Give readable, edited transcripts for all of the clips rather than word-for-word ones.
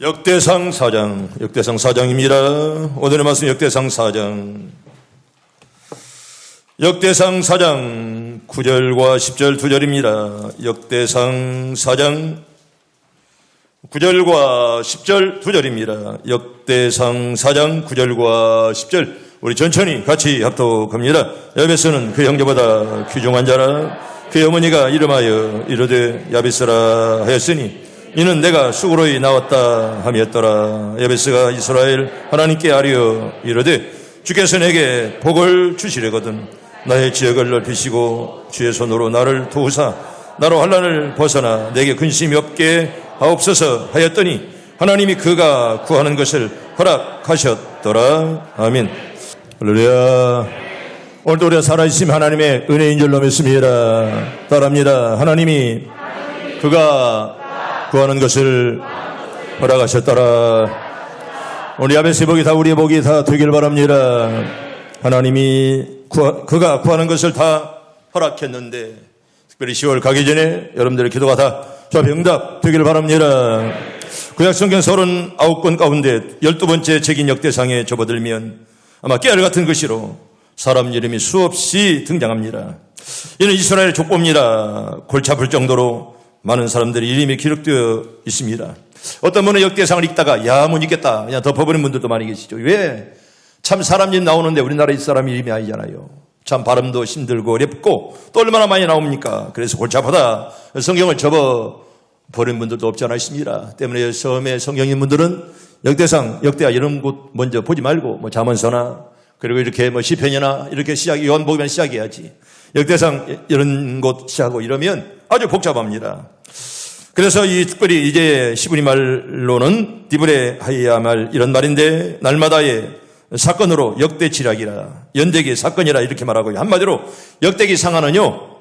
역대상 4장, 역대상 4장입니다. 오늘의 말씀 역대상 4장. 역대상 4장 9절과 10절 2절입니다. 역대상 4장 9절과 10절 2절입니다. 역대상 4장 9절과 10절 우리 천천히 같이 합독합니다. 야베스는 그 형제보다 귀중한 자라 그의 어머니가 이름하여 이르되 야베스라 하였으니 이는 내가 수고로이 나왔다 함이었더라. 야베스가 이스라엘 하나님께 아뢰어 이르되 주께서 내게 복을 주시려거든 나의 지역을 넓히시고 주의 손으로 나를 도우사 나로 환난을 벗어나 내게 근심이 없게 하옵소서 하였더니 하나님이 그가 구하는 것을 허락하셨더라. 아멘. 할렐루야. 오늘도 우리가 살아있으면 하나님의 은혜인 줄로 믿습니다. 따라합니다. 하나님이 그가 구하는 것을 허락하셨더라. 우리 야베스의 복이 다 우리의 복이 다 되길 바랍니다. 하나님이 그가 구하는 것을 다 허락했는데 특별히 10월 가기 전에 여러분들의 기도가 다 응답 되길 바랍니다. 구약성경 39권 가운데 12번째 책인 역대상에 접어들면 아마 깨알 같은 글씨로 사람 이름이 수없이 등장합니다. 이는 이스라엘의 족보입니다. 골치 아플 정도로 많은 사람들의 이름이 기록되어 있습니다. 어떤 분은 역대상을 읽다가 야, 못 읽겠다 그냥 덮어버린 분들도 많이 계시죠. 왜? 참 사람 이름 나오는데 우리나라 사람 이름이 아니잖아요. 참 발음도 힘들고 어렵고 또 얼마나 많이 나옵니까? 그래서 골치 아프다 성경을 접어버린 분들도 없지 않아 있습니다. 때문에 처음에 성경 읽는 분들은 역대상, 역대하 이런 곳 먼저 보지 말고 뭐 잠언서나 그리고 이렇게 뭐 시편이나 이렇게 요한복음이나 시작해야지. 역대상 이런 곳 시작하고 이러면 아주 복잡합니다. 그래서 이 특별히 이제 시브리 말로는 디브레 하이야말 이런 말인데 날마다의 사건으로 역대지략이라 연대기 사건이라 이렇게 말하고요. 한마디로 역대기 상하는요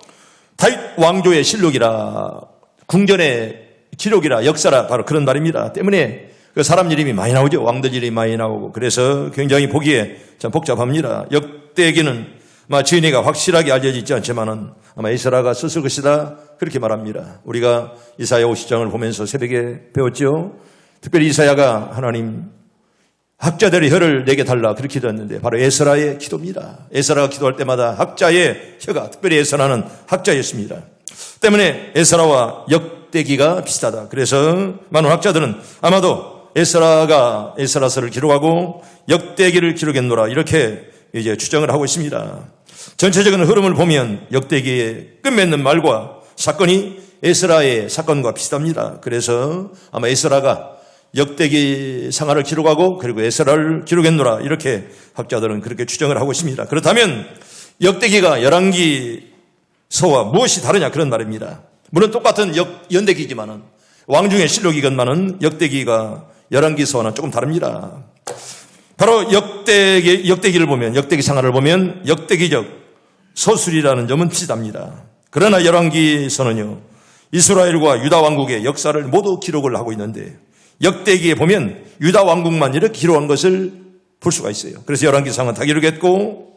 다윗 왕조의 실록이라 궁전의 기록이라 역사라 바로 그런 말입니다. 때문에 그 사람 이름이 많이 나오죠. 왕들 이름이 많이 나오고 그래서 굉장히 보기에 참 복잡합니다. 역대기는 지은이가 확실하게 알려지지 않지만은 아마 이스라가 썼을 것이다 그렇게 말합니다. 우리가 이사야 50장을 보면서 새벽에 배웠죠. 특별히 이사야가 하나님 학자들의 혀를 내게 달라 그렇게 기도했는데 바로 에스라의 기도입니다. 에스라가 기도할 때마다 학자의 혀가 특별히 에스라는 학자였습니다. 때문에 에스라와 역대기가 비슷하다. 그래서 많은 학자들은 아마도 에스라가 에스라서를 기록하고 역대기를 기록했노라 이렇게 이제 추정을 하고 있습니다. 전체적인 흐름을 보면 역대기의 끝맺는 말과 사건이 에스라의 사건과 비슷합니다. 그래서 아마 에스라가 역대기 상하를 기록하고 그리고 에스라를 기록했노라 이렇게 학자들은 그렇게 추정을 하고 있습니다. 그렇다면 역대기가 열왕기서와 무엇이 다르냐 그런 말입니다. 물론 똑같은 연대기지만은 왕중의 실록이건만은 역대기가 열왕기서와는 조금 다릅니다. 바로 역대기를 보면 역대기 상하를 보면 역대기적 서술이라는 점은 비슷합니다. 그러나 열왕기서는요 이스라엘과 유다 왕국의 역사를 모두 기록을 하고 있는데 역대기에 보면 유다 왕국만 이렇게 기록한 것을 볼 수가 있어요. 그래서 열왕기상은 다 기록했고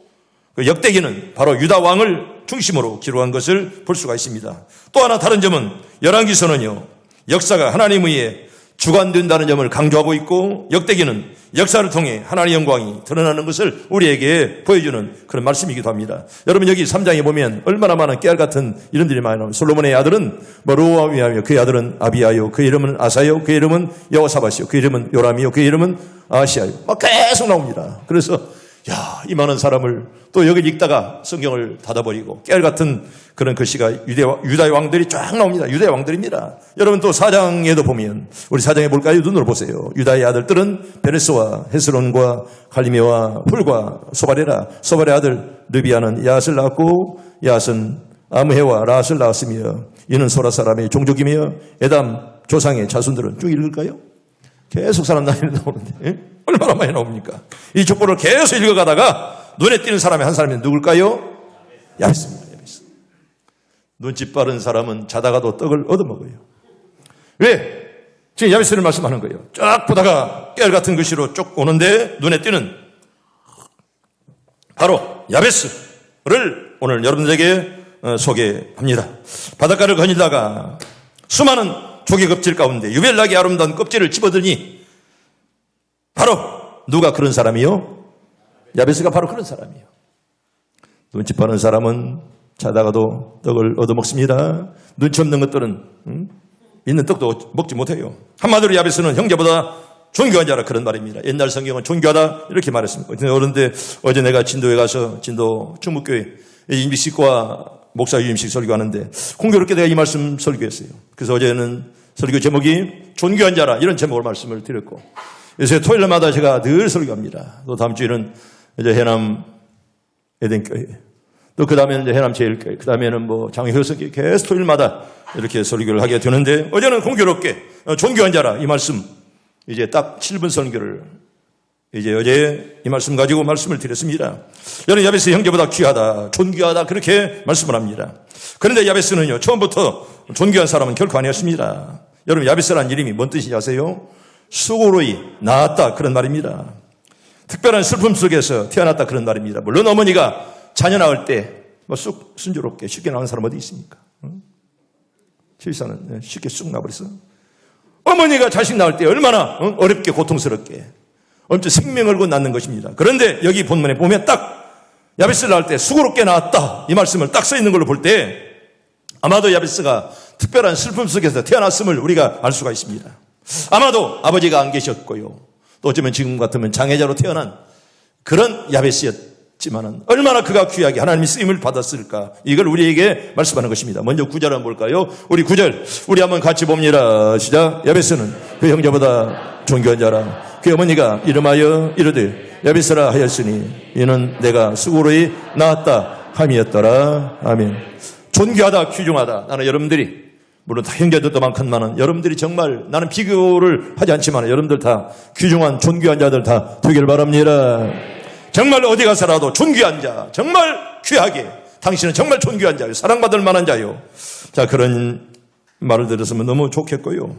그 역대기는 바로 유다 왕을 중심으로 기록한 것을 볼 수가 있습니다. 또 하나 다른 점은 열왕기서는요 역사가 하나님 의해 주관된다는 점을 강조하고 있고 역대기는 역사를 통해 하나님의 영광이 드러나는 것을 우리에게 보여주는 그런 말씀이기도 합니다. 여러분 여기 3장에 보면 얼마나 많은 깨알 같은 이름들이 많이 나옵니다. 솔로몬의 아들은 로암이며 그의 아들은 아비아요 그의 이름은 아사요 그의 이름은 여호사밧이요 그의 이름은 요람이요 그의 이름은 아시아요 막 계속 나옵니다. 그래서 이 많은 사람을 또 여기 읽다가 성경을 닫아버리고 깨알 같은 그런 글씨가 유다의 왕들이 쫙 나옵니다. 유다의 왕들입니다. 여러분 또 4장에도 보면 우리 4장에 볼까요? 눈으로 보세요. 유다의 아들들은 베레스와 헤스론과 갈리메와 풀과 소바레라 소바레 아들 르비아는 야앗을 낳았고 야앗은 아므헤와 라앗을 낳았으며 이는 소라 사람의 종족이며 에담 조상의 자손들은 쭉 읽을까요? 계속 사람 나오는데 얼마나 많이 나옵니까? 이 족보를 계속 읽어가다가 눈에 띄는 사람이 한 사람이 누굴까요? 야베스입니다. 야베스. 눈치 빠른 사람은 자다가도 떡을 얻어먹어요. 왜? 지금 야베스를 말씀하는 거예요. 쫙 보다가 깨알 같은 글씨로 쭉 오는데 눈에 띄는 바로 야베스를 오늘 여러분들에게 소개합니다. 바닷가를 거닐다가 수많은 조개 껍질 가운데 유별나게 아름다운 껍질을 집어드니 바로 누가 그런 사람이요? 야베스가 바로 그런 사람이에요. 눈치 빠른 사람은 자다가도 떡을 얻어먹습니다. 눈치 없는 것들은 있는 떡도 먹지 못해요. 한마디로 야베스는 형제보다 존귀한 자라 그런 말입니다. 옛날 성경은 존귀하다 이렇게 말했습니다. 그런데 어제 내가 진도에 가서 진도 충북교회 임식과 목사 유임식 설교하는데 공교롭게 내가 이 말씀 설교했어요. 그래서 어제는 설교 제목이 존귀한 자라 이런 제목으로 말씀을 드렸고, 요새 토요일마다 제가 늘 설교합니다. 또 다음 주에는 이제 해남 에덴교회, 또 그 다음에는 이제 해남 제일교회, 그 다음에는 뭐 장효석교회 계속 토요일마다 이렇게 설교를 하게 되는데, 어제는 공교롭게 존귀한 자라 이 말씀 이제 딱 7분 설교를 이제 어제 이 말씀 가지고 말씀을 드렸습니다. 여러분, 야베스 형제보다 귀하다, 존귀하다 그렇게 말씀을 합니다. 그런데 야베스는요, 처음부터 존귀한 사람은 결코 아니었습니다. 여러분, 야베스라는 이름이 뭔 뜻인지 아세요? 수고로이 나았다 그런 말입니다. 특별한 슬픔 속에서 태어났다 그런 말입니다. 물론 어머니가 자녀 낳을 때 뭐 쑥 순조롭게 쉽게 낳은 사람 어디 있습니까? 실사는 쉽게 쑥 나버렸어. 어머니가 자식 낳을 때 얼마나 어렵게 고통스럽게 엄청 생명을 걸고 낳는 것입니다. 그런데 여기 본문에 보면 딱 야베스를 낳을 때 수고롭게 낳았다 이 말씀을 딱 써 있는 걸로 볼 때 아마도 야베스가 특별한 슬픔 속에서 태어났음을 우리가 알 수가 있습니다. 아마도 아버지가 안 계셨고요, 또 어쩌면 지금 같으면 장애자로 태어난 그런 야베스였지만은 얼마나 그가 귀하게 하나님의 쓰임을 받았을까, 이걸 우리에게 말씀하는 것입니다. 먼저 9절 한번 볼까요? 우리 9절 우리 한번 같이 봅니다. 시작. 야베스는 그 형제보다 존귀한 자라 그 어머니가 이름하여 이르되 야베스라 하였으니 이는 내가 수고로이 낳았다 함이었더라. 아멘. 존귀하다, 귀중하다. 나는 여러분들이 물론 다 형제들도 많건만은 여러분들이 정말, 나는 비교를 하지 않지만 여러분들 다 귀중한 존귀한 자들 다 되길 바랍니다. 정말 어디 가서라도 존귀한 자, 정말 귀하게, 당신은 정말 존귀한 자요, 사랑받을 만한 자요. 자, 그런 말을 들었으면 너무 좋겠고요.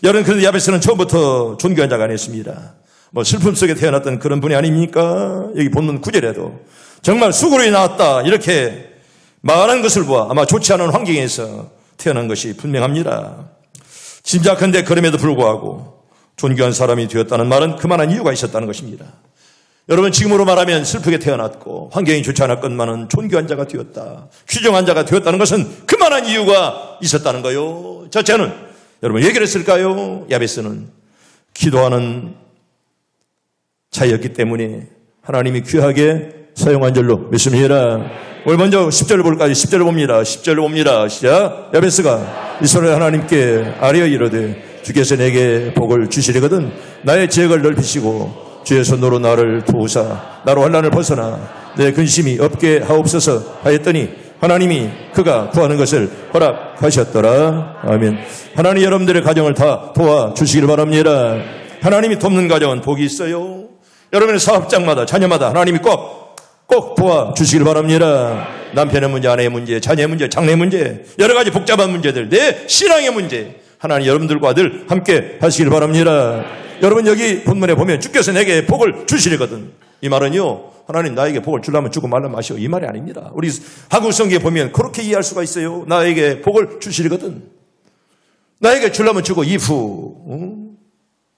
여러분, 그런데 야베스는 처음부터 존귀한 자가 아니었습니다. 뭐 슬픔 속에 태어났던 그런 분이 아닙니까? 여기 본문 9절에도 정말 수고로이 나왔다 이렇게 말하는 것을 보아 아마 좋지 않은 환경에서 태어난 것이 분명합니다. 짐작컨대 그럼에도 불구하고 존귀한 사람이 되었다는 말은 그만한 이유가 있었다는 것입니다. 여러분, 지금으로 말하면 슬프게 태어났고 환경이 좋지 않았건만은 존귀한 자가 되었다, 귀중한 자가 되었다는 것은 그만한 이유가 있었다는 거요. 첫째는 여러분 왜 그랬을까요? 야베스는 기도하는 자였기 때문에 하나님이 귀하게 사용한 줄로 믿습니다. 오늘 먼저 10절을 볼까요? 10절을 봅니다. 10절을 봅니다. 시작. 야베스가 이스라엘 하나님께 아뢰어 이르되 주께서 내게 복을 주시려거든 나의 지역을 넓히시고 주의 손으로 나를 도우사 나로 환난을 벗어나 내 근심이 없게 하옵소서 하였더니 하나님이 그가 구하는 것을 허락하셨더라. 아멘. 하나님 여러분들의 가정을 다 도와주시길 바랍니다. 하나님이 돕는 가정은 복이 있어요. 여러분의 사업장마다 자녀마다 하나님이 꼭 도와주시길 바랍니다. 남편의 문제, 아내의 문제, 자녀의 문제, 장래의 문제, 여러 가지 복잡한 문제들, 내 신앙의 문제, 하나님 여러분들과 늘 함께 하시길 바랍니다. 여러분, 여기 본문에 보면 주께서 내게 복을 주시려거든, 이 말은요, 하나님 나에게 복을 주려면 주고 말라면 마시오, 이 말이 아닙니다. 우리 한국 성경에 보면 그렇게 이해할 수가 있어요. 나에게 복을 주시려거든, 나에게 주려면 주고 이후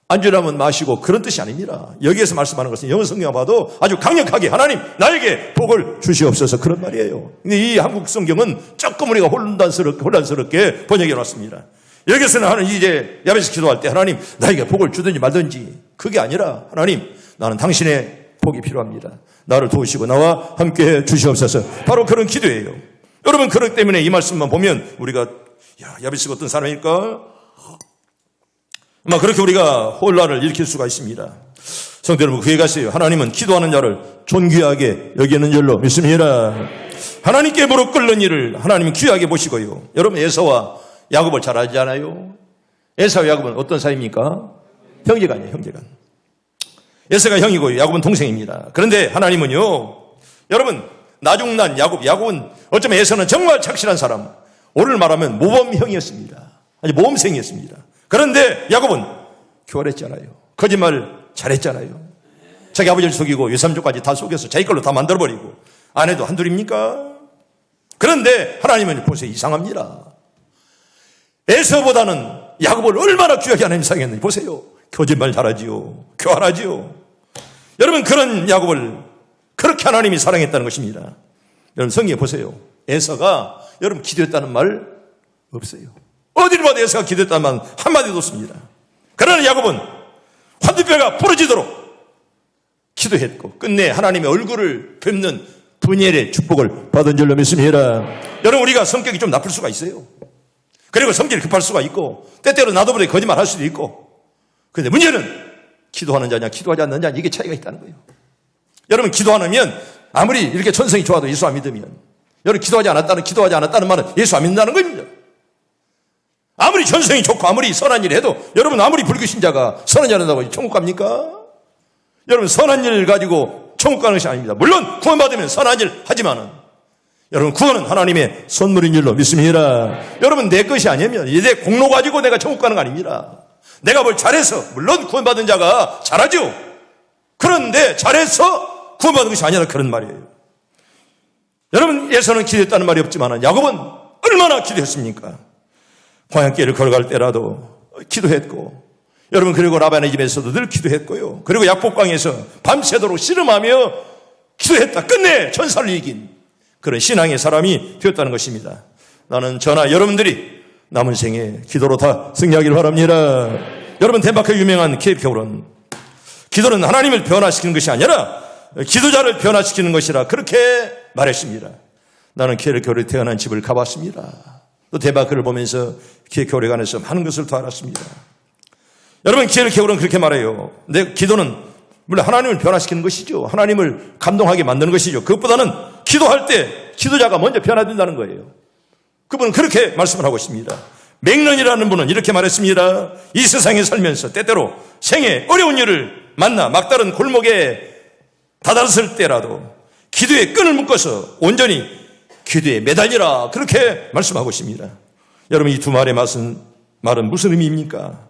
안 주려면 마시고, 그런 뜻이 아닙니다. 여기에서 말씀하는 것은 영어 성경을 봐도 아주 강력하게 하나님 나에게 복을 주시옵소서, 그런 말이에요. 근데 이 한국 성경은 조금 우리가 혼란스럽게 번역해 놨습니다. 여기서는 하나님 이제 야베스 기도할 때 하나님 나에게 복을 주든지 말든지, 그게 아니라 하나님 나는 당신의 복이 필요합니다, 나를 도우시고 나와 함께해 주시옵소서, 바로 그런 기도예요. 여러분, 그렇기 때문에 이 말씀만 보면 우리가 야베스가 어떤 사람일까? 그렇게 우리가 혼란을 일으킬 수가 있습니다. 성도 여러분, 그에 가세요. 하나님은 기도하는 자를 존귀하게 여기는 줄로 믿습니다. 하나님께 무릎 꿇는 일을 하나님은 귀하게 보시고요. 여러분, 에서와 야곱을 잘 알잖아요. 에서와 야곱은 어떤 사이입니까? 형제간이에요, 형제간. 에서가 형이고요, 야곱은 동생입니다. 그런데 하나님은요, 여러분, 나중난 야곱은 어쩌면 에서는 정말 착실한 사람, 오늘 말하면 모범형이었습니다. 아니 모범생이었습니다. 그런데 야곱은 교활했잖아요. 거짓말 잘했잖아요. 자기 아버지를 속이고 외삼촌까지 다 속여서 자기 걸로 다 만들어버리고, 아내도 한둘입니까? 그런데 하나님은 보세요, 이상합니다. 에서보다는 야곱을 얼마나 귀하게 하나님 사용했는지 보세요. 거짓말 잘하지요, 교활하지요. 여러분, 그런 야곱을 그렇게 하나님이 사랑했다는 것입니다. 여러분, 성경에 보세요. 에서가 여러분 기도했다는 말 없어요. 어디를 봐도 에서가 기도했다는 말 한마디도 없습니다. 그러나 야곱은 환두뼈가 부러지도록 기도했고 끝내 하나님의 얼굴을 뵙는 분열의 축복을 받은 줄로 믿습니다. 여러분, 우리가 성격이 좀 나쁠 수가 있어요. 그리고 성질이 급할 수가 있고 때때로 나도 모르게 거짓말 할 수도 있고. 그런데 문제는 기도하는 자냐 기도하지 않는 자냐, 이게 차이가 있다는 거예요. 여러분, 기도 안 하면 아무리 이렇게 천성이 좋아도 예수 안 믿으면, 여러분, 기도하지 않았다는 말은 예수 안 믿는다는 겁니다. 아무리 천성이 좋고 아무리 선한 일을 해도, 여러분, 아무리 불교신자가 선한 일 한다고 천국 갑니까? 여러분, 선한 일을 가지고 천국 가는 것이 아닙니다. 물론 구원받으면 선한 일 하지만은, 여러분, 구원은 하나님의 선물인 줄로 믿습니다. 여러분, 내 것이 아니면, 내 공로 가지고 내가 천국 가는 거 아닙니다. 내가 뭘 잘해서, 물론 구원받은 자가 잘하죠. 그런데 잘해서 구원받은 것이 아니라 그런 말이에요. 여러분, 에서는 기도했다는 말이 없지만 야곱은 얼마나 기도했습니까? 광야길을 걸어갈 때라도 기도했고, 여러분, 그리고 라반의 집에서도 늘 기도했고요. 그리고 약복강에서 밤새도록 씨름하며 기도했다. 끝내 천사를 이긴 그런 신앙의 사람이 되었다는 것입니다. 나는 저나 여러분들이 남은 생에 기도로 다 승리하기를 바랍니다. 여러분, 덴마크의 유명한 케이프케오른, 기도는 하나님을 변화시키는 것이 아니라 기도자를 변화시키는 것이라 그렇게 말했습니다. 나는 케이프케오른에 태어난 집을 가봤습니다. 또 덴마크를 보면서 케이프케오른에 관해서 많은 것을 더 알았습니다. 여러분, 케이프케오른은 그렇게 말해요. 내 기도는 물론 하나님을 변화시키는 것이죠. 하나님을 감동하게 만드는 것이죠. 그것보다는 기도할 때 기도자가 먼저 변화된다는 거예요. 그분은 그렇게 말씀을 하고 있습니다. 맥런이라는 분은 이렇게 말했습니다. 이 세상에 살면서 때때로 생에 어려운 일을 만나 막다른 골목에 다다랐을 때라도 기도에 끈을 묶어서 온전히 기도에 매달리라, 그렇게 말씀하고 있습니다. 여러분, 이 두 말의 말은 무슨 의미입니까?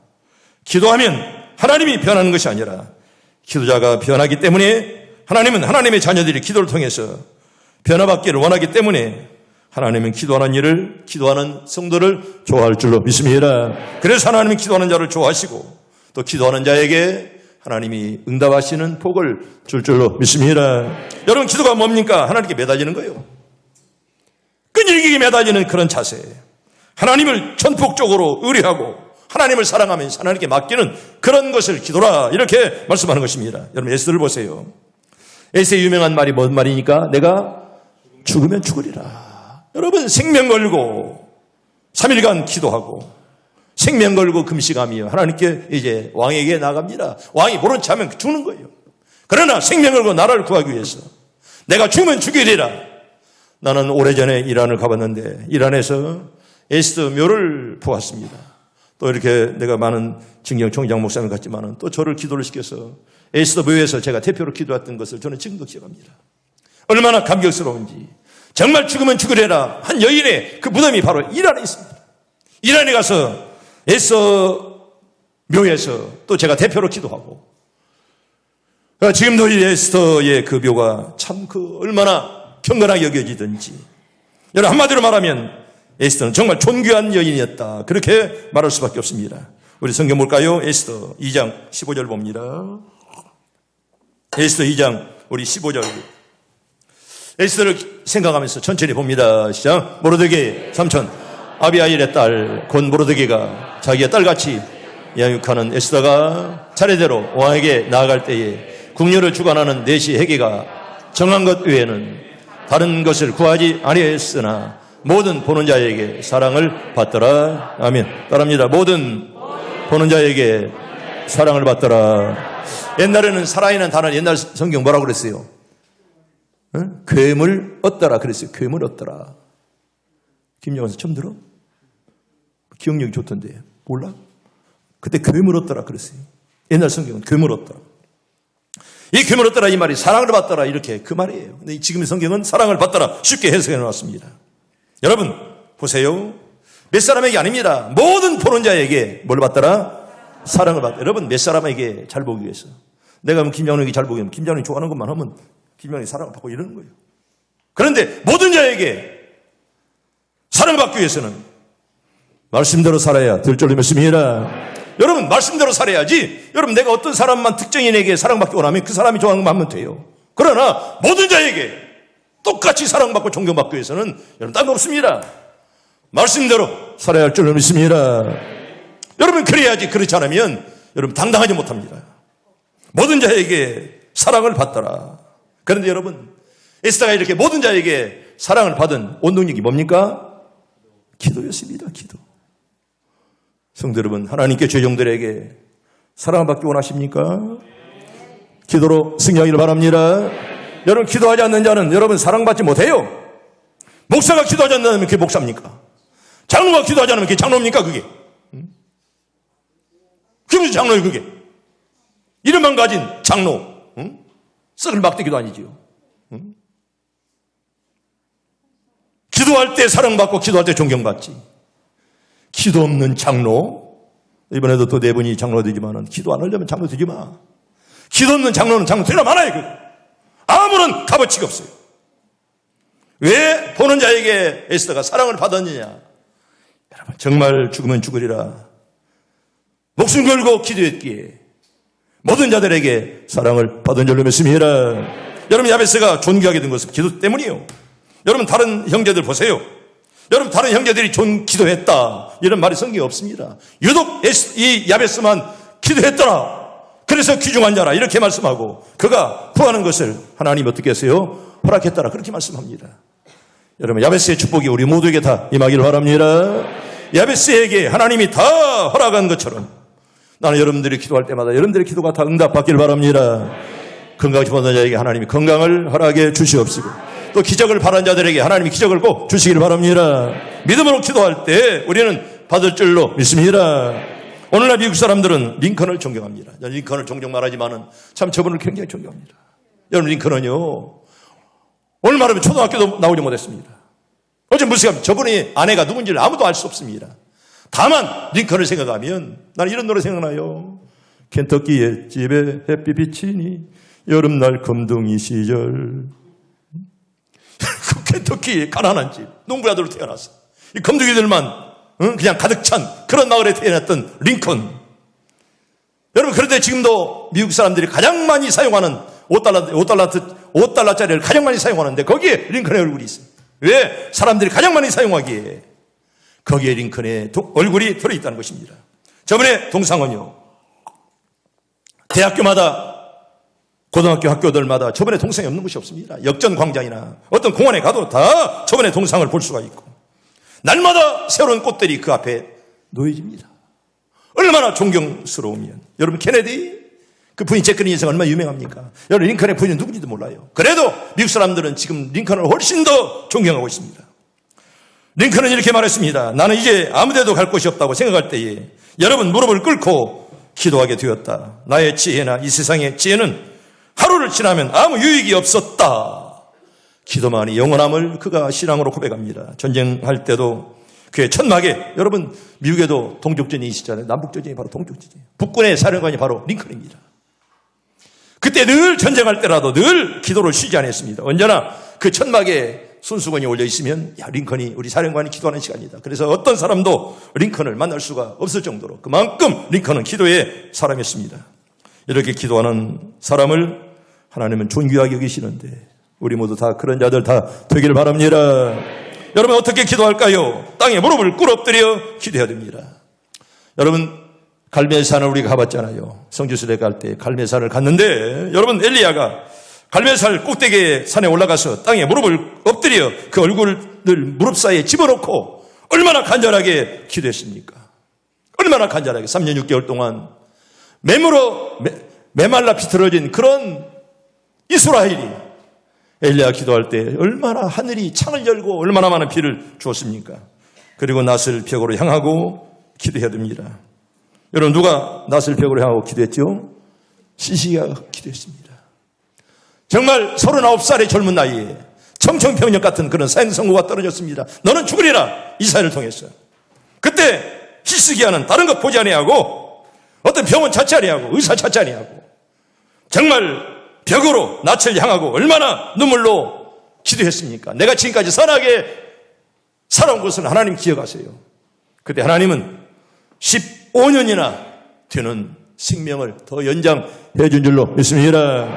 기도하면 하나님이 변하는 것이 아니라 기도자가 변하기 때문에, 하나님은 하나님의 자녀들이 기도를 통해서 변화받기를 원하기 때문에 하나님은 기도하는 일을, 기도하는 성도를 좋아할 줄로 믿습니다. 그래서 하나님은 기도하는 자를 좋아하시고 또 기도하는 자에게 하나님이 응답하시는 복을 줄 줄로 믿습니다. 여러분, 기도가 뭡니까? 하나님께 매달리는 거예요. 끈질기게 매달리는 그런 자세, 하나님을 전폭적으로 의뢰하고 하나님을 사랑하면서 하나님께 맡기는 그런 것을 기도라, 이렇게 말씀하는 것입니다. 여러분, 에스더를 보세요. 에스더의 유명한 말이 뭔 말이니까? 내가 죽으면 죽으리라. 여러분, 생명 걸고 3일간 기도하고 생명 걸고 금식하며 하나님께 이제 왕에게 나갑니다. 왕이 모른 체 하면 죽는 거예요. 그러나 생명 걸고 나라를 구하기 위해서 내가 죽으면 죽이리라. 나는 오래전에 이란을 가봤는데 이란에서 에스더 묘를 보았습니다. 또 이렇게 내가 많은 진경총장 목사님 같지만은 또 저를 기도를 시켜서 에스더 묘에서 제가 대표로 기도했던 것을 저는 지금도 기억합니다. 얼마나 감격스러운지. 정말 죽으면 죽으리라 한 여인의 그 무덤이 바로 이란에 있습니다. 이란에 가서 에스더 묘에서 또 제가 대표로 기도하고, 지금도 이 에스더의 그 묘가 참 얼마나 경건하게 여겨지든지, 여러분, 한마디로 말하면 에스더는 정말 존귀한 여인이었다, 그렇게 말할 수밖에 없습니다. 우리 성경 볼까요? 에스더 2장 15절 봅니다. 에스더 2장 우리 15절. 에스더를 생각하면서 천천히 봅니다. 시작. 모르드게 삼촌 아비아일의 딸 곧 모르드게가 자기의 딸같이 양육하는 에스더가 차례대로 왕에게 나아갈 때에 국녀를 주관하는 내시 헤게가 정한 것 외에는 다른 것을 구하지 아니하였으나 모든 보는 자에게 사랑을 받더라. 아멘. 따라합니다. 모든 보는 자에게 사랑을 받더라. 옛날에는 사랑이라는 단어는 옛날 성경 뭐라고 그랬어요? 괴물 얻더라 그랬어요. 괴물 얻더라. 김영환서 처음 들어? 기억력이 좋던데 몰라? 그때 괴물 얻더라 그랬어요. 옛날 성경은 괴물 얻더라. 이 괴물 얻더라 이 말이 사랑을 받더라 이렇게 그 말이에요. 근데 지금의 성경은 사랑을 받더라 쉽게 해석해 놓았습니다. 여러분 보세요. 몇 사람에게 아닙니다. 모든 보는 자에게 뭘 받더라? 사랑을 받더라. 여러분 몇 사람에게 잘 보기 위해서. 내가 김장훈에게 잘 보기 위해서 김장훈이 좋아하는 것만 하면 김장훈이 사랑을 받고 이러는 거예요. 그런데 모든 자에게 사랑을 받기 위해서는 말씀대로 살아야 될 줄로 믿습니다. 여러분 말씀대로 살아야지. 여러분 내가 어떤 사람만 특정인에게 사랑받기 원하면 그 사람이 좋아하는 것만 하면 돼요. 그러나 모든 자에게 똑같이 사랑받고 존경받기 위해서는 여러분 딴 거 없습니다. 말씀대로 살아야 할 줄로 믿습니다. 여러분 그래야지. 그렇지 않으면 여러분 당당하지 못합니다. 모든 자에게 사랑을 받더라. 그런데 여러분 에스더가 이렇게 모든 자에게 사랑을 받은 원동력이 뭡니까? 기도였습니다. 기도. 성도 여러분, 하나님께 죄종들에게 사랑을 받기 원하십니까? 기도로 승리하기를 바랍니다. 여러분 기도하지 않는 자는 여러분 사랑받지 못해요. 목사가 기도하지 않는다면 그게 목사입니까? 장로가 기도하지 않으면 그게 장로입니까? 그게 무슨 장로예요 그게? 이름만 가진 장로, 썩을 막대기도 아니지요. 기도할 때 사랑받고 기도할 때 존경받지. 기도 없는 장로, 이번에도 또 네 분이 장로 되지만은 기도 안 하려면 장로 되지 마. 기도 없는 장로는 장로 되나 마나요. 아무런 값어치가 없어요. 왜 보는 자에게 에스더가 사랑을 받았느냐? 여러분 정말 죽으면 죽으리라 목숨 걸고 기도했기에 모든 자들에게 사랑을 받은 줄로 믿습니다. 여러분 야베스가 존귀하게 된 것은 기도 때문이에요. 여러분 다른 형제들 보세요. 여러분 다른 형제들이 기도했다 이런 말이 성경에 없습니다. 유독 이 야베스만 기도했더라. 그래서 귀중한 자라 이렇게 말씀하고 그가 구하는 것을 하나님 어떻게 했어요? 허락했더라 그렇게 말씀합니다. 여러분 야베스의 축복이 우리 모두에게 다 임하기를 바랍니다. 야베스에게 하나님이 다 허락한 것처럼 나는 여러분들이 기도할 때마다 여러분들의 기도가 다 응답받기를 바랍니다. 건강을 원하는 자에게 하나님이 건강을 허락해 주시옵시고 또 기적을 바라는 자들에게 하나님이 기적을 꼭 주시기를 바랍니다. 믿음으로 기도할 때 우리는 받을 줄로 믿습니다. 오늘날 미국 사람들은 링컨을 존경합니다. 링컨을 존경 말하지만은 참 저분을 굉장히 존경합니다. 여러분 링컨은요 오늘 말하면 초등학교도 나오지 못했습니다. 어제 무슨 저분의 아내가 누군지를 아무도 알 수 없습니다. 다만 링컨을 생각하면 나는 이런 노래 생각나요. 켄터키의 집에 햇빛 비치니 여름날 금둥이 시절. 그 켄터키 가난한 집 농부 아들로 태어났어. 이 금둥이들만 그냥 가득 찬 그런 마을에 태어났던 링컨. 여러분 그런데 지금도 미국 사람들이 가장 많이 사용하는 5달러짜리를 가장 많이 사용하는데 거기에 링컨의 얼굴이 있어요. 왜? 사람들이 가장 많이 사용하기에 거기에 링컨의 얼굴이 들어있다는 것입니다. 저번에 동상은요 대학교마다 고등학교 학교들마다 저번에 동상이 없는 곳이 없습니다. 역전 광장이나 어떤 공원에 가도 다 저번에 동상을 볼 수가 있고 날마다 새로운 꽃들이 그 앞에 놓여집니다. 얼마나 존경스러우면. 여러분 케네디 그 부인 제크린 인생 얼마나 유명합니까? 여러분 링컨의 부인은 누군지도 몰라요. 그래도 미국 사람들은 지금 링컨을 훨씬 더 존경하고 있습니다. 링컨은 이렇게 말했습니다. 나는 이제 아무데도 갈 곳이 없다고 생각할 때에 여러분 무릎을 꿇고 기도하게 되었다. 나의 지혜나 이 세상의 지혜는 하루를 지나면 아무 유익이 없었다. 기도만이 영원함을 그가 신앙으로 고백합니다. 전쟁할 때도 그의 천막에 여러분 미국에도 동족전이 있었잖아요. 남북전쟁이 바로 동족전이에요. 북군의 사령관이 바로 링컨입니다. 그때 늘 전쟁할 때라도 늘 기도를 쉬지 않았습니다. 언제나 그 천막에 손수건이 올려 있으면 야 링컨이 우리 사령관이 기도하는 시간이다. 그래서 어떤 사람도 링컨을 만날 수가 없을 정도로 그만큼 링컨은 기도의 사람이었습니다. 이렇게 기도하는 사람을 하나님은 존귀하게 여기시는데 우리 모두 다 그런 자들 다 되기를 바랍니다. 여러분 어떻게 기도할까요? 땅에 무릎을 꿇어 엎드려 기도해야 됩니다. 여러분 갈멜산을 우리가 가봤잖아요. 성지순례 갈 때 갈멜산을 갔는데 여러분 엘리야가 갈멜산 꼭대기에 산에 올라가서 땅에 무릎을 엎드려 그 얼굴을 무릎 사이에 집어넣고 얼마나 간절하게 기도했습니까? 얼마나 간절하게 3년 6개월 동안 메말라 비틀어진 그런 이스라엘이 엘리야 기도할 때 얼마나 하늘이 창을 열고 얼마나 많은 비를 주었습니까? 그리고 낫을 벽으로 향하고 기도해야 됩니다. 여러분 누가 낫을 벽으로 향하고 기도했죠? 시시가 기도했습니다. 정말 39살의 젊은 나이에 청청병력 같은 그런 사형선고가 떨어졌습니다. 너는 죽으리라 이사야를 통해서. 그때 히스기야는 다른 것 보지 아니하고 어떤 병원 찾지 아니하고 의사 찾지 아니하고 정말 벽으로 낯을 향하고 얼마나 눈물로 기도했습니까? 내가 지금까지 선하게 살아온 것을 하나님 기억하세요. 그때 하나님은 15년이나 뒤는 생명을 더 연장해 준 줄로 믿습니다.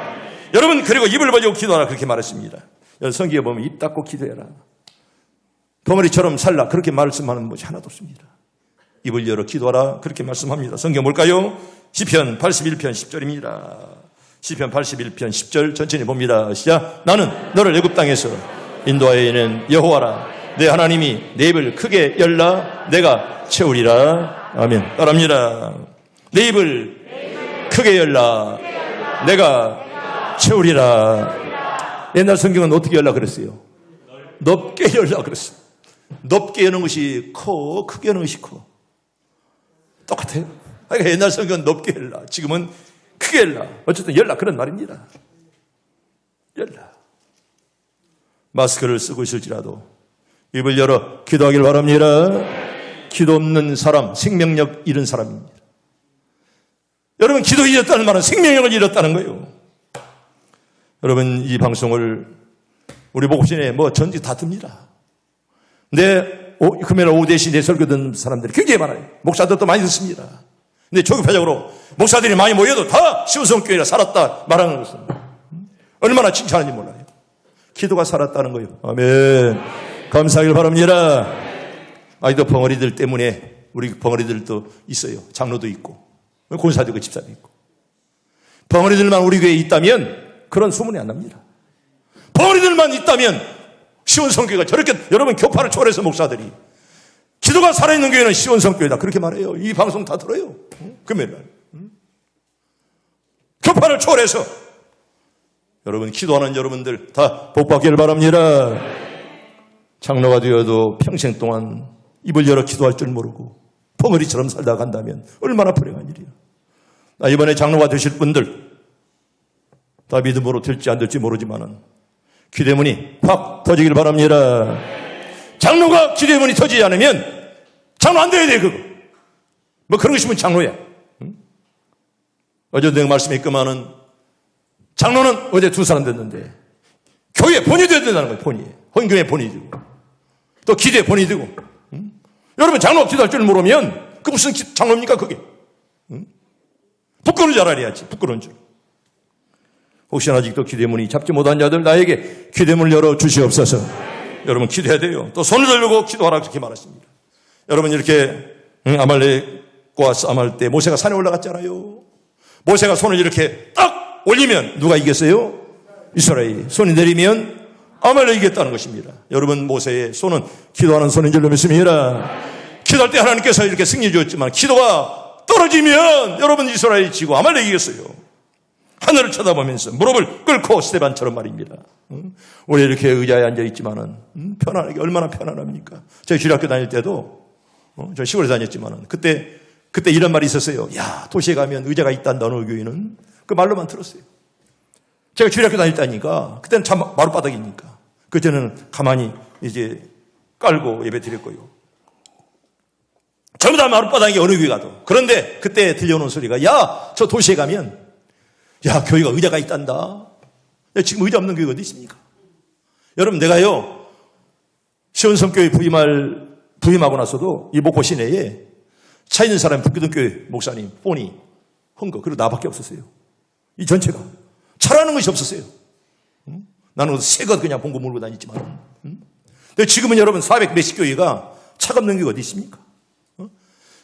여러분, 그리고 입을 벌리고 기도하라 그렇게 말했습니다. 성경에 보면 입 닫고 기도해라. 덩어리처럼 살라 그렇게 말씀하는 것이 하나도 없습니다. 입을 열어 기도하라 그렇게 말씀합니다. 성경 뭘까요? 시편 81편 10절입니다. 시편 81편 10절 천천히 봅니다. 시작. 나는 너를 애굽 땅에서 인도하여낸 여호와라. 내 하나님이 내 입을 크게 열라 내가 채우리라. 아멘. 따라합니다. 내 입을 크게 열라 내가 채우리라. 옛날 성경은 어떻게 열라 그랬어요? 넓게 열라 그랬어요. 넓게 여는 것이 커, 크게 여는 것이 커. 똑같아요. 그러니까 옛날 성경은 넓게 열라, 지금은 크게 열라. 어쨌든 열라 그런 말입니다. 열라. 마스크를 쓰고 있을지라도 입을 열어 기도하길 바랍니다. 기도 없는 사람, 생명력 잃은 사람입니다. 여러분, 기도 잃었다는 말은 생명력을 잃었다는 거예요. 여러분, 이 방송을 우리 목신에 전직 다 듭니다. 금요일 오후 4시 내 설교 듣는 사람들이 굉장히 많아요. 목사들도 많이 듣습니다. 근데 조급해적으로 목사들이 많이 모여도 다 시온성교회라 살았다 말하는 것은 얼마나 칭찬하는지 몰라요. 기도가 살았다는 거예요. 아멘. 감사하길 바랍니다. 아이도 벙어리들 때문에 우리 벙어리들도 있어요. 장로도 있고 권사도 있고 집사도 있고. 벙어리들만 우리 교회에 있다면 그런 소문이 안 납니다. 벙어리들만 있다면 시온성교회가 저렇게 여러분 교파를 초월해서 목사들이 기도가 살아있는 교회는 시온성교회다 그렇게 말해요. 이 방송 다 들어요. 금요일날 교파를 초월해서 여러분 기도하는 여러분들 다 복받기를 바랍니다. 장로가 되어도 평생 동안 입을 열어 기도할 줄 모르고 벙어리처럼 살다 간다면 얼마나 불행한 일이야. 이번에 장로가 되실 분들 다 믿음으로 될지 안 될지 모르지만은 기대문이 확 터지길 바랍니다. 장로가 기대문이 터지지 않으면 장로 안 돼야 돼. 그거 그런 거 있으면 장로야. 어제 내가 말씀했지만은 장로는 어제 2사람 됐는데 교회 본이 돼야 된다는 거예요. 본이. 헌교회 본이 되고 또 기대 본이 되고. 여러분, 장로 기도할 줄 모르면 그 무슨 장로입니까 그게. 부끄러운 줄 알아야지. 부끄러운 줄. 혹시나 아직도 기대문이 잡지 못한 자들 나에게 기대문을 열어 주시옵소서. 여러분, 기도해야 돼요. 또 손을 들고 기도하라 그렇게 말했습니다. 여러분, 이렇게 아말렉과 싸움할 때 모세가 산에 올라갔잖아요. 모세가 손을 이렇게 딱 올리면 누가 이겼어요? 이스라엘이. 손이 내리면 아말렉이 이겼다는 것입니다. 여러분, 모세의 손은 기도하는 손인 줄로 믿습니다. 기도할 때 하나님께서 이렇게 승리 주었지만 기도가 떨어지면 여러분 이스라엘이 지고 아말렉이 이겼어요. 하늘을 쳐다보면서 무릎을 꿇고 스데반처럼 말입니다. 우리 이렇게 의자에 앉아있지만은 편안하게 얼마나 편안합니까? 저희 주일학교 다닐 때도 저 시골에 다녔지만은 그때 이런 말이 있었어요. 야, 도시에 가면 의자가 있단다 어느 교회는. 그 말로만 들었어요. 제가 주일학교 다닐 때니까 그때는 참 마룻바닥이니까 그때는 가만히 이제 깔고 예배 드렸고요. 전부 다 마룻바닥이 어느 교회 가도. 그런데 그때 들려오는 소리가 야, 저 도시에 가면 야, 교회가 의자가 있단다. 야, 지금 의자 없는 교회가 어디 있습니까? 여러분, 내가요 시온성교회 부임하고 나서도 이 목포 시내에 차 있는 사람이 북기동교회 목사님, 폰이, 헌거 그리고 나밖에 없었어요. 이 전체가 차라는 것이 없었어요. 나는 새거 그냥 봉고 몰고 다녔지만. 근데 지금은 여러분 400 몇십 교회가 차가 없는 교회가 어디 있습니까?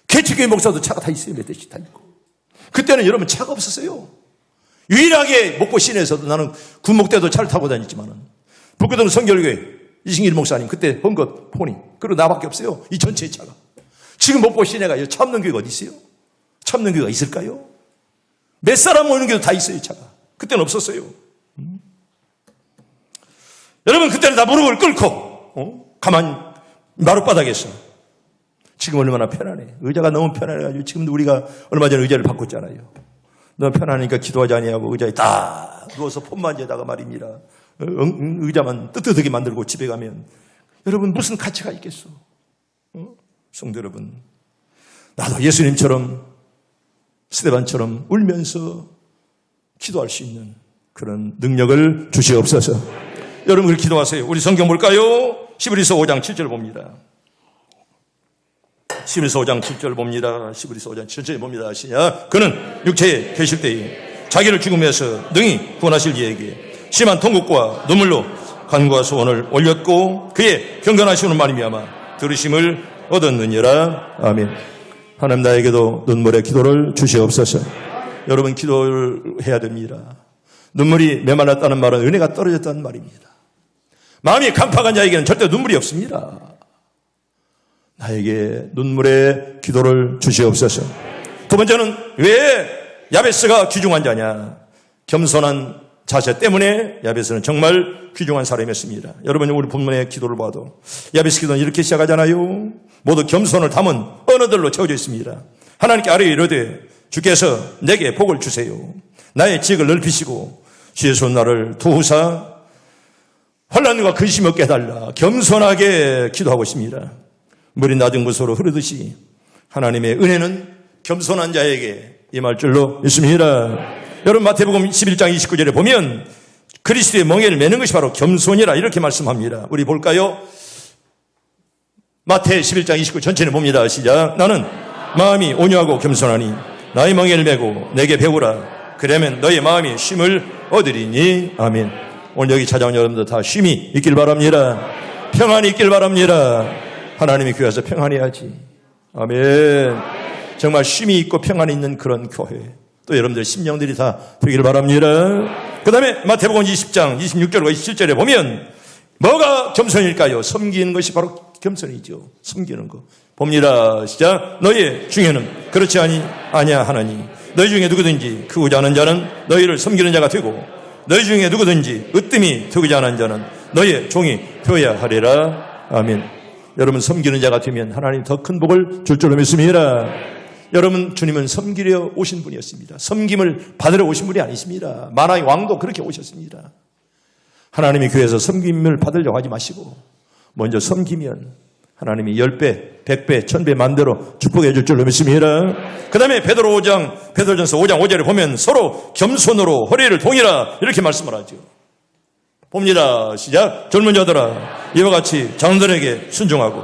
개척교회 목사도 차가 다 있어요. 몇 대씩 다 있고. 그때는 여러분 차가 없었어요. 유일하게 목포 시내에서도 나는 군목 때도 차를 타고 다녔지만은 북교동 성결교회 이승일 목사님 그때 헌것 폰이 그리고 나밖에 없어요. 이 전체의 차가. 지금 목포 시내가 차 없는 교회가 어디 있어요? 차 없는 교회가 있을까요? 몇 사람 모이는 교회도 다 있어요. 차가. 그때는 없었어요. 여러분, 그때는 다 무릎을 꿇고 가만히 마룻바닥에서. 지금 얼마나 편안해. 의자가 너무 편안해가지고 지금도 우리가 얼마 전에 의자를 바꿨잖아요. 너무 편안하니까 기도하지 아니하고 의자에 딱 누워서 폰만 재다가 말입니다. 의자만 뜨뜻하게 만들고 집에 가면 여러분 무슨 가치가 있겠어? 성도 여러분, 나도 예수님처럼 스데반처럼 울면서 기도할 수 있는 그런 능력을 주시옵소서. 여러분, 그렇게 기도하세요. 우리 성경 볼까요? 히브리서 5장 7절 봅니다. 시브리서 5장 7절 봅니다. 시브리서 5장 7절 봅니다. 시작. 그는 육체에 계실 때에 자기를 죽음에서 능히 구원하실 이에게 심한 통곡과 눈물로 간구와 소원을 올렸고 그의 경건하시는 말이미아마 들으심을 얻었느니라. 아멘. 하나님 나에게도 눈물의 기도를 주시옵소서. 여러분 기도를 해야 됩니다. 눈물이 메말랐다는 말은 은혜가 떨어졌다는 말입니다. 마음이 강팍한 자에게는 절대 눈물이 없습니다. 나에게 눈물의 기도를 주시옵소서. 두 번째는 왜 야베스가 귀중한 자냐? 겸손한 자세 때문에 야베스는 정말 귀중한 사람이었습니다. 여러분 우리 본문의 기도를 봐도 야베스 기도는 이렇게 시작하잖아요. 모두 겸손을 담은 언어들로 채워져 있습니다. 하나님께 아뢰어 이르되 주께서 내게 복을 주세요. 나의 지역을 넓히시고 주의 손 나를 도우사 환난과 근심 없게 해달라. 겸손하게 기도하고 있습니다. 물이 낮은 곳으로 흐르듯이 하나님의 은혜는 겸손한 자에게 임할 줄로 믿습니다. 여러분 마태복음 11장 29절에 보면 그리스도의 멍에를 매는 것이 바로 겸손이라 이렇게 말씀합니다. 우리 볼까요? 마태 11장 29 전체를 봅니다. 시작. 나는 마음이 온유하고 겸손하니 나의 멍에를 메고 내게 배우라. 그러면 너의 마음이 쉼을 얻으리니. 아멘. 오늘 여기 찾아온 여러분들 다 쉼이 있길 바랍니다. 평안이 있길 바랍니다. 하나님이 교회에서 평안해야지. 아멘. 정말 쉼이 있고 평안이 있는 그런 교회. 또 여러분들 심령들이 다 되길 바랍니다. 그 다음에 마태복음 20장 26절과 27절에 보면 뭐가 겸손일까요? 섬기는 것이 바로 겸손이죠. 섬기는 거. 봅니다. 시작. 너희 중에는 그렇지 아니야 하나니 너희 중에 누구든지 크고자 하는 자는 너희를 섬기는 자가 되고 너희 중에 누구든지 으뜸이 되고자 하는 자는 너희의 종이 되어야 하리라. 아멘. 여러분 섬기는 자가 되면 하나님 더 큰 복을 줄 줄로 믿습니다. 여러분 주님은 섬기려 오신 분이었습니다. 섬김을 받으러 오신 분이 아니십니다. 만왕의 왕도 그렇게 오셨습니다. 하나님이 교회에서 섬김을 받으려고 하지 마시고 먼저 섬기면 하나님이 10배, 100배, 1000배 만대로 축복해 줄 줄로 믿습니다. 그 다음에 베드로전서 5장 5절에 보면 서로 겸손으로 허리를 동이라 이렇게 말씀을 하죠. 봅니다. 시작. 젊은 자들아 이와 같이 장들에게 순종하고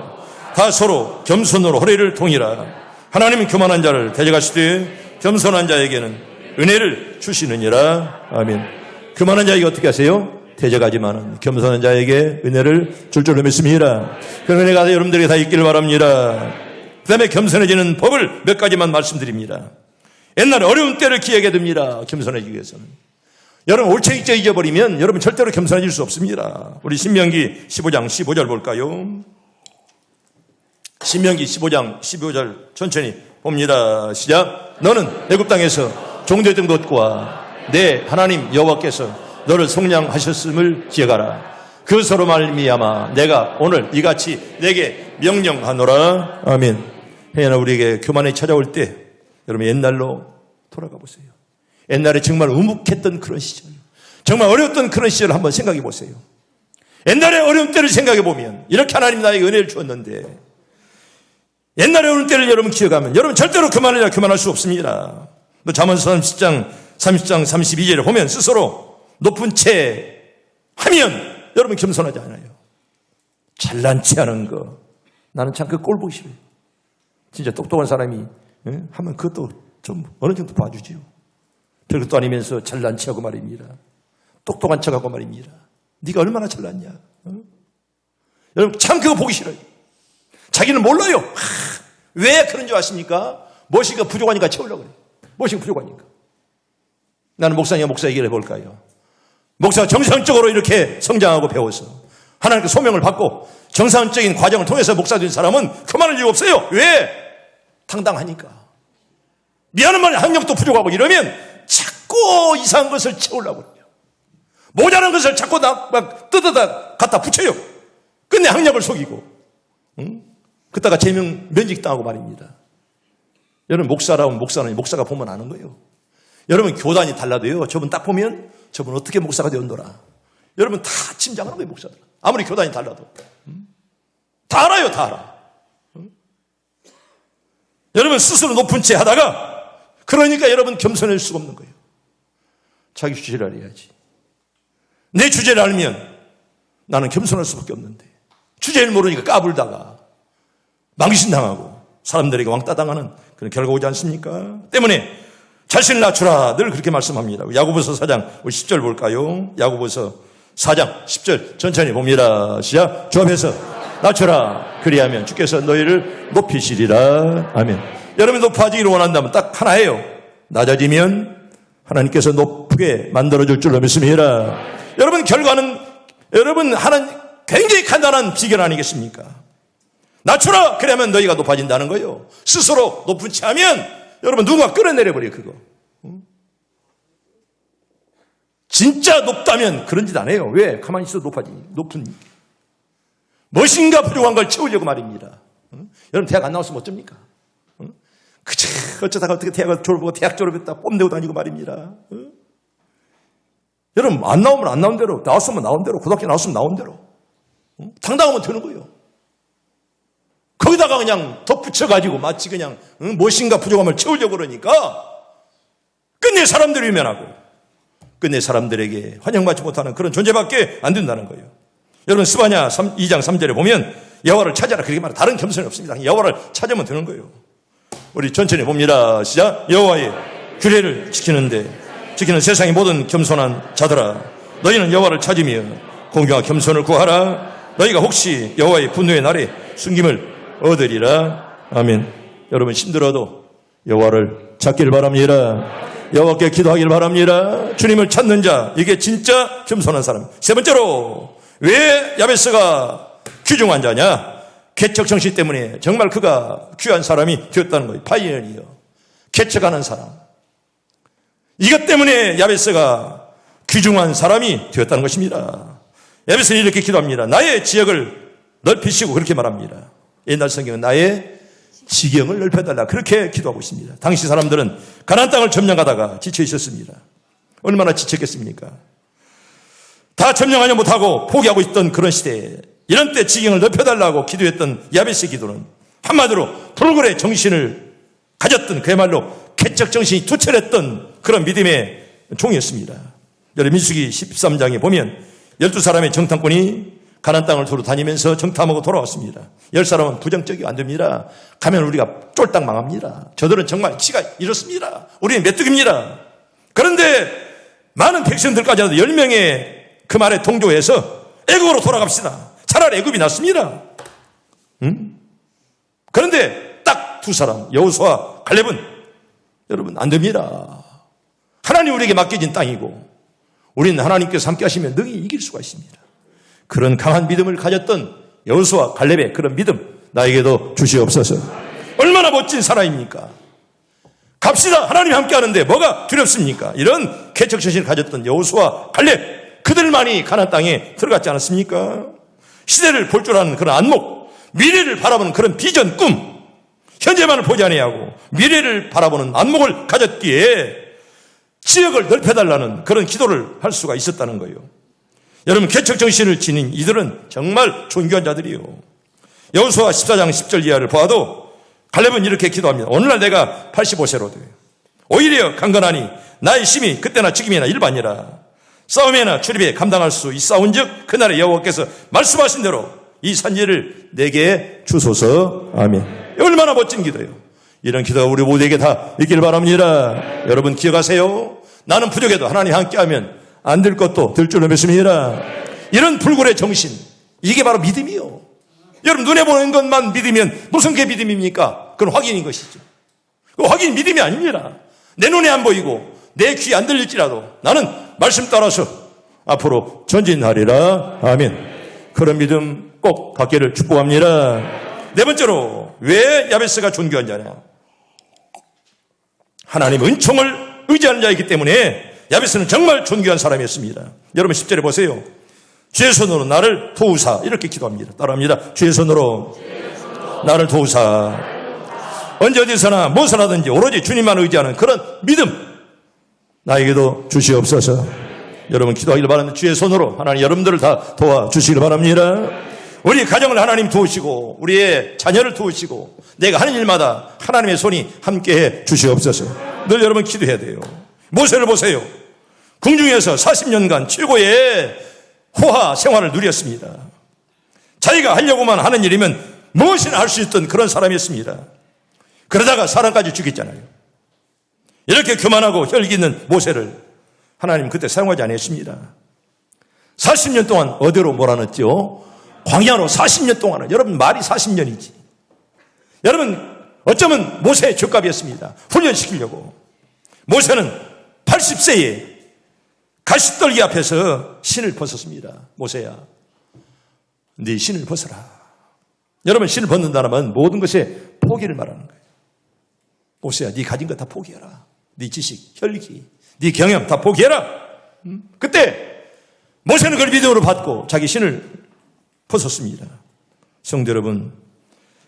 다 서로 겸손으로 허리를 동이라. 하나님은 교만한 자를 대적하시되 겸손한 자에게는 은혜를 주시느니라. 아멘. 교만한 자에게 어떻게 하세요? 대적하지만은 겸손한 자에게 은혜를 줄 줄로 믿습니다. 그 은혜가 여러분들에게 다 있기를 바랍니다. 그 다음에 겸손해지는 법을 몇 가지만 말씀드립니다. 옛날에 어려운 때를 기억해야 됩니다. 겸손해지기 위해서는. 여러분 올챙이죄 잊어버리면 여러분 절대로 겸손해질 수 없습니다. 우리 신명기 15장 15절 볼까요? 신명기 15장 15절 천천히 봅니다. 시작. 너는 애굽 땅에서 종되던 것과 내 하나님 여호와께서 너를 속량하셨음을 기억하라. 그것으로 말미암아 내가 오늘 이같이 내게 명령하노라. 아멘. 행여나 우리에게 교만이 찾아올 때 여러분 옛날로 돌아가 보세요. 옛날에 정말 우묵했던 그런 시절, 정말 어려웠던 그런 시절을 한번 생각해 보세요. 옛날에 어려운 때를 생각해 보면 이렇게 하나님 나에게 은혜를 주었는데 옛날에 어려운 때를 여러분 기억하면 여러분 절대로 교만할 수 없습니다. 잠언서 30장 32절에 보면 스스로 높은 채 하면 여러분 겸손하지 않아요. 잘난 체 하는 거. 나는 참 그 꼴 보기 싫어요. 진짜 똑똑한 사람이 하면 그것도 좀 어느 정도 봐주지요. 별것도 아니면서 잘난 체하고 말입니다. 똑똑한 척하고 말입니다. 네가 얼마나 잘났냐. 여러분 참 그거 보기 싫어요. 자기는 몰라요. 왜 그런 줄 아십니까? 무엇이가 부족하니까 채우려고 그래요. 무엇이가 부족하니까. 나는 목사님과 목사 얘기를 해볼까요? 목사가 정상적으로 이렇게 성장하고 배워서 하나님께 소명을 받고 정상적인 과정을 통해서 목사 된 사람은 그만할 이유가 없어요. 왜? 당당하니까. 미안한 말에 학력도 부족하고 이러면 자꾸 이상한 것을 채우려고 해요. 모자란 것을 자꾸 막 뜯어다 갖다 붙여요. 끝내 학력을 속이고. 그따가 제명 면직당하고 말입니다. 여러분 목사라면 목사가 보면 아는 거예요. 여러분 교단이 달라도요. 저분 딱 보면 저분 어떻게 목사가 되었노라. 여러분 다 짐작하는 거예요. 목사들. 아무리 교단이 달라도. 다 알아요. 다 알아. 여러분 스스로 높은 채 하다가 그러니까 여러분 겸손할 수가 없는 거예요. 자기 주제를 알아야지. 내 주제를 알면 나는 겸손할 수밖에 없는데 주제를 모르니까 까불다가 망신당하고 사람들에게 왕따 당하는 그런 결과 오지 않습니까? 때문에 자신을 낮추라 늘 그렇게 말씀합니다. 야고보서 4장 10절 볼까요? 야고보서 4장 10절 천천히 봅니다. 시작. 주 앞에서 낮춰라. 그리하면 주께서 너희를 높이시리라. 아멘. 여러분 높아지기를 원한다면 딱 하나예요. 낮아지면 하나님께서 높게 만들어줄 줄로 믿습니다. 여러분 결과는 여러분 하는 굉장히 간단한 비결 아니겠습니까? 낮춰라. 그러면 너희가 높아진다는 거예요. 스스로 높은 채 하면 여러분 누군가 끌어내려버려요. 그거. 진짜 높다면 그런 짓 안 해요. 왜? 가만히 있어도 높은 무엇인가 부족한 걸 채우려고 말입니다. 여러분 대학 안 나왔으면 어쩝니까? 그저 어쩌다가 어떻게 대학 졸업하고 대학 졸업했다 뽐내고 다니고 말입니다. 여러분 안 나오면 안 나온 대로, 나왔으면 나온 대로, 고등학교 나왔으면 나온 대로 당당하면 되는 거예요. 거기다가 그냥 덧붙여가지고 마치 그냥 무엇인가 부족함을 채우려고 그러니까 끝내 사람들이 외면하고 끝내 사람들에게 환영받지 못하는 그런 존재밖에 안 된다는 거예요. 여러분 스바냐 2장 3절에 보면 여호와를 찾아라 그렇게 말해요. 다른 겸손이 없습니다. 여호와를 찾으면 되는 거예요. 우리 천천히 봅니다. 시작. 여호와의 규례를 지키는 세상의 모든 겸손한 자들아, 너희는 여호와를 찾으며 공경과 겸손을 구하라. 너희가 혹시 여호와의 분노의 날에 숨김을 얻으리라. 아멘. 여러분 힘들어도 여호와를 찾기를 바랍니다. 여호와께 기도하기를 바랍니다. 주님을 찾는 자, 이게 진짜 겸손한 사람. 세 번째로 왜 야베스가 귀중한 자냐? 개척 정신 때문에 정말 그가 귀한 사람이 되었다는 거예요. 파이어니어, 개척하는 사람. 이것 때문에 야베스가 귀중한 사람이 되었다는 것입니다. 야베스는 이렇게 기도합니다. 나의 지역을 넓히시고 그렇게 말합니다. 옛날 성경은 나의 지경을 넓혀달라 그렇게 기도하고 있습니다. 당시 사람들은 가나안 땅을 점령하다가 지쳐 있었습니다. 얼마나 지쳤겠습니까? 다 점령하지 못하고 포기하고 있던 그런 시대에 이런 때 지경을 넓혀달라고 기도했던 야베스의 기도는 한마디로 불굴의 정신을 가졌던 그야말로 개척 정신이 투철했던 그런 믿음의 종이었습니다. 여러분 민수기 13장에 보면 12사람의 정탐꾼이 가나안 땅을 두루 다니면서 정탐하고 돌아왔습니다. 10사람은 부정적이 안 됩니다. 가면 우리가 쫄딱 망합니다. 저들은 정말 치가 이렇습니다. 우리는 메뚜기입니다. 그런데 많은 백성들까지라도 10명의 그 말에 동조해서 애굽으로 돌아갑시다. 차라리 애굽이 낫습니다. 그런데 딱 두 사람 여호수아와 갈렙은 여러분 안 됩니다. 하나님 우리에게 맡겨진 땅이고 우리는 하나님께서 함께 하시면 능히 이길 수가 있습니다. 그런 강한 믿음을 가졌던 여호수아 갈렙의 그런 믿음 나에게도 주시옵소서. 얼마나 멋진 사람입니까? 갑시다. 하나님 함께 하는데 뭐가 두렵습니까? 이런 개척 정신을 가졌던 여호수아 갈렙 그들만이 가나안 땅에 들어갔지 않았습니까? 시대를 볼 줄 아는 그런 안목, 미래를 바라보는 그런 비전, 꿈, 현재만을 보지 아니하고 미래를 바라보는 안목을 가졌기에 지역을 넓혀달라는 그런 기도를 할 수가 있었다는 거예요. 여러분 개척 정신을 지닌 이들은 정말 존귀한 자들이에요. 여호수아 14장 10절 이하를 보아도 갈렙은 이렇게 기도합니다. 오늘날 내가 85세로 돼. 오히려 강건하니 나의 힘이 그때나 지금이나 일반이라. 싸움에나 출입에 감당할 수 있사온즉 그날에 여호와께서 말씀하신 대로 이 산지를 내게 주소서. 아멘. 얼마나 멋진 기도예요. 이런 기도가 우리 모두에게 다 있기를 바랍니다. 여러분 기억하세요. 나는 부족해도 하나님 함께하면 안 될 것도 될 줄로 믿습니다. 이런 불굴의 정신, 이게 바로 믿음이요. 여러분 눈에 보는 것만 믿으면 무슨 게 믿음입니까? 그건 확인인 것이죠. 그 확인 믿음이 아닙니다. 내 눈에 안 보이고 내 귀에 안 들릴지라도 나는 말씀 따라서 앞으로 전진하리라. 아멘. 그런 믿음 꼭 갖기를 축복합니다. 네 번째로 왜 야베스가 존귀한 자냐? 하나님 은총을 의지하는 자이기 때문에 야베스는 정말 존귀한 사람이었습니다. 여러분 10절에 보세요. 주의 손으로 나를 도우사 이렇게 기도합니다. 따라합니다. 주의 손으로 나를 도우사. 언제 어디서나 무엇을 하든지 오로지 주님만 의지하는 그런 믿음 나에게도 주시옵소서. 여러분 기도하기를 바랍니다. 주의 손으로 하나님 여러분들을 다 도와주시기를 바랍니다. 우리 가정을 하나님 도우시고 우리의 자녀를 도우시고 내가 하는 일마다 하나님의 손이 함께해 주시옵소서. 늘 여러분 기도해야 돼요. 모세를 보세요. 궁중에서 40년간 최고의 호화 생활을 누렸습니다. 자기가 하려고만 하는 일이면 무엇이나 할 수 있던 그런 사람이었습니다. 그러다가 사람까지 죽였잖아요. 이렇게 교만하고 혈기 있는 모세를 하나님 그때 사용하지 않았습니다. 40년 동안 어디로 몰아넣었죠? 광야로 40년 동안은. 여러분 말이 40년이지. 여러분 어쩌면 모세의 죗값이었습니다. 훈련시키려고. 모세는 80세에 가시떨기 앞에서 신을 벗었습니다. 모세야, 네 신을 벗어라. 여러분 신을 벗는다는 건 모든 것에 포기를 말하는 거예요. 모세야, 네 가진 거 다 포기해라. 네 지식, 혈기, 네 경험 다 포기해라. 그때 모세는 그걸 믿음으로 받고 자기 신을 벗었습니다. 성도 여러분,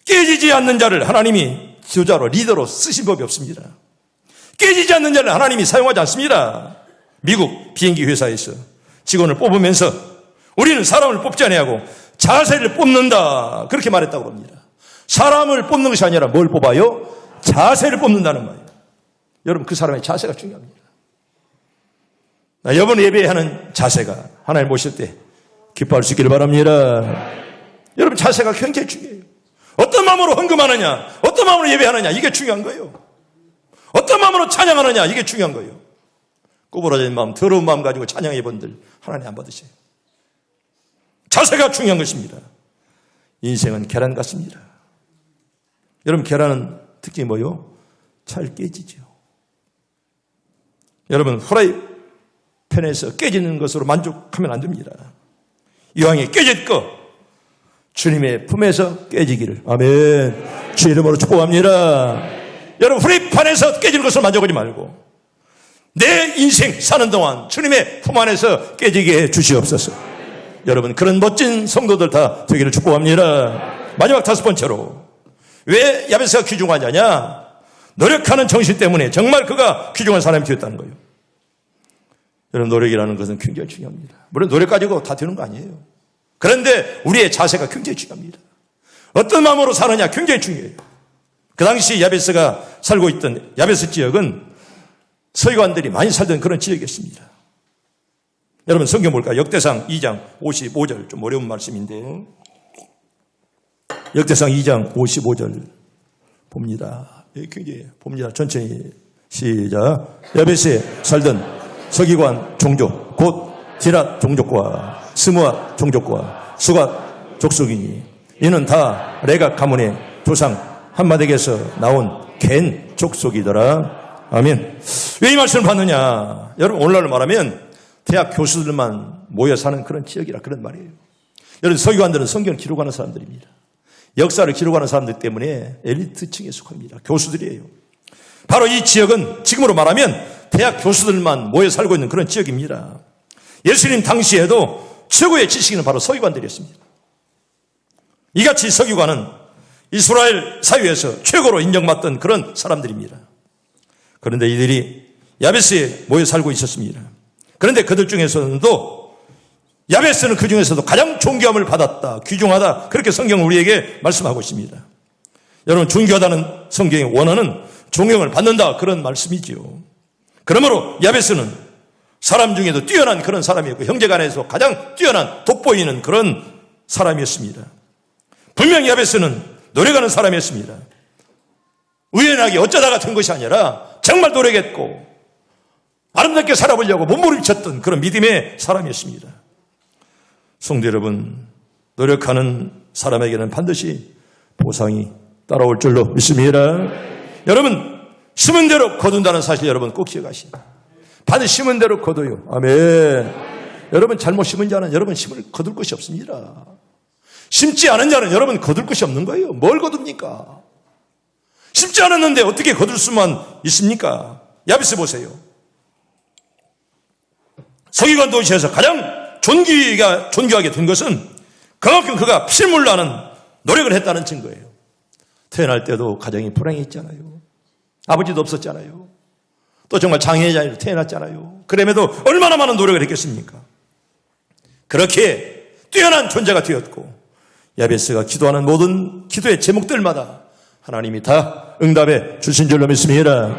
깨지지 않는 자를 하나님이 지도자로 리더로 쓰신 법이 없습니다. 깨지지 않는 자를 하나님이 사용하지 않습니다. 미국 비행기 회사에서 직원을 뽑으면서 우리는 사람을 뽑지 아니하고 자세를 뽑는다, 그렇게 말했다고 합니다. 사람을 뽑는 것이 아니라 뭘 뽑아요? 자세를 뽑는다는 거예요. 여러분 그 사람의 자세가 중요합니다. 이번 예배에 하는 자세가 하나님 모실 때 기뻐할 수 있기를 바랍니다. 여러분 자세가 굉장히 중요해요. 어떤 마음으로 헌금하느냐, 어떤 마음으로 예배하느냐, 이게 중요한 거예요. 어떤 마음으로 찬양하느냐, 이게 중요한 거예요. 꼬부라진 마음, 더러운 마음 가지고 찬양해 본들 하나님 안 받으세요. 자세가 중요한 것입니다. 인생은 계란 같습니다. 여러분 계란은 특징이 뭐요? 잘 깨지죠. 여러분 후라이팬에서 깨지는 것으로 만족하면 안 됩니다. 이왕에 깨질 거 주님의 품에서 깨지기를, 아멘, 주 이름으로 축복합니다. 여러분 후라이팬에서 깨지는 것으로 만족하지 말고 내 인생 사는 동안 주님의 품 안에서 깨지게 해 주시옵소서. 여러분 그런 멋진 성도들 다 되기를 축복합니다. 마지막 5번째로 왜 야베스가 귀중하냐냐? 노력하는 정신 때문에 정말 그가 귀중한 사람이 되었다는 거예요. 여러분 노력이라는 것은 굉장히 중요합니다. 물론 노력 가지고 다 되는 거 아니에요. 그런데 우리의 자세가 굉장히 중요합니다. 어떤 마음으로 사느냐 굉장히 중요해요. 그 당시 야베스가 살고 있던 야베스 지역은 서기관들이 많이 살던 그런 지역이었습니다. 여러분 성경 볼까요? 역대상 2장 55절, 좀 어려운 말씀인데 역대상 2장 55절 봅니다. 굉장히 봅니다. 천천히 시작. 야베스에 살던 서기관 종족 곧 디랏 종족과 스무아 종족과 수갓 족속이니 이는 다 레각 가문의 조상 한마덱에서 나온 겐 족속이더라. 아멘. 왜 이 말씀을 받느냐? 여러분 오늘날 말하면 대학 교수들만 모여 사는 그런 지역이라 그런 말이에요. 여러분 서기관들은 성경을 기록하는 사람들입니다. 역사를 기록하는 사람들 때문에 엘리트층에 속합니다. 교수들이에요. 바로 이 지역은 지금으로 말하면 대학 교수들만 모여 살고 있는 그런 지역입니다. 예수님 당시에도 최고의 지식인은 바로 서기관들이었습니다. 이같이 서기관은 이스라엘 사회에서 최고로 인정받던 그런 사람들입니다. 그런데 이들이 야베스에 모여 살고 있었습니다. 그런데 그들 중에서도 야베스는 그 중에서도 가장 존귀함을 받았다, 귀중하다, 그렇게 성경은 우리에게 말씀하고 있습니다. 여러분 존귀하다는 성경의 원어는 존경을 받는다, 그런 말씀이지요. 그러므로 야베스는 사람 중에도 뛰어난 그런 사람이었고 형제간에서 가장 뛰어난 돋보이는 그런 사람이었습니다. 분명히 야베스는 노력하는 사람이었습니다. 우연하게 어쩌다가 된 것이 아니라 정말 노력했고 아름답게 살아보려고 몸부림쳤던 그런 믿음의 사람이었습니다. 성도 여러분, 노력하는 사람에게는 반드시 보상이 따라올 줄로 믿습니다. 여러분 심은 대로 거둔다는 사실 여러분 꼭 기억하시오. 반드시 심은 대로 거둬요. 아멘. 여러분 잘못 심은 자는 여러분 심을 거둘 것이 없습니다. 심지 않은 자는 여러분 거둘 것이 없는 거예요. 뭘 거둡니까? 심지 않았는데 어떻게 거둘 수만 있습니까? 야베스 보세요. 서기관 도시에서 가장 존귀하게 된 것은 그만큼 그가 피물 나는 노력을 했다는 증거예요. 태어날 때도 가정이 불행했잖아요. 아버지도 없었잖아요. 또 정말 장애자로 태어났잖아요. 그럼에도 얼마나 많은 노력을 했겠습니까? 그렇게 뛰어난 존재가 되었고 야베스가 기도하는 모든 기도의 제목들마다 하나님이 다 응답해 주신 줄로 믿습니다.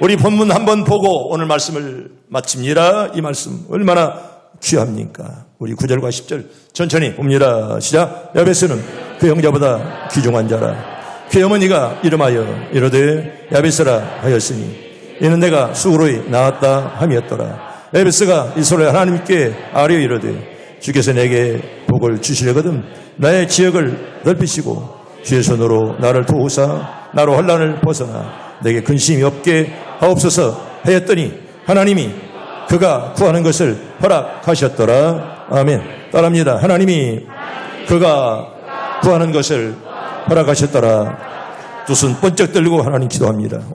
우리 본문 한번 보고 오늘 말씀을 마칩니다. 이 말씀 얼마나 귀합니까? 우리 9절과 10절 천천히 봅니다. 시작. 야베스는 그 형제보다 귀중한 자라. 그 어머니가 이름하여 이르되 야베스라 하였으니 이는 내가 수고로이 낳았다 함이었더라. 야베스가 이 소리를 하나님께 아뢰어 이르되 주께서 내게 복을 주시려거든 나의 지역을 넓히시고 주의 손으로 나를 도우사 나로 환난을 벗어나 내게 근심이 없게 하옵소서 하였더니 하나님이 그가 구하는 것을 허락하셨더라. 아멘. 따라합니다. 하나님이 그가 구하는 것을 허락하셨더라. 두 손 번쩍 들고 하나님 기도합니다.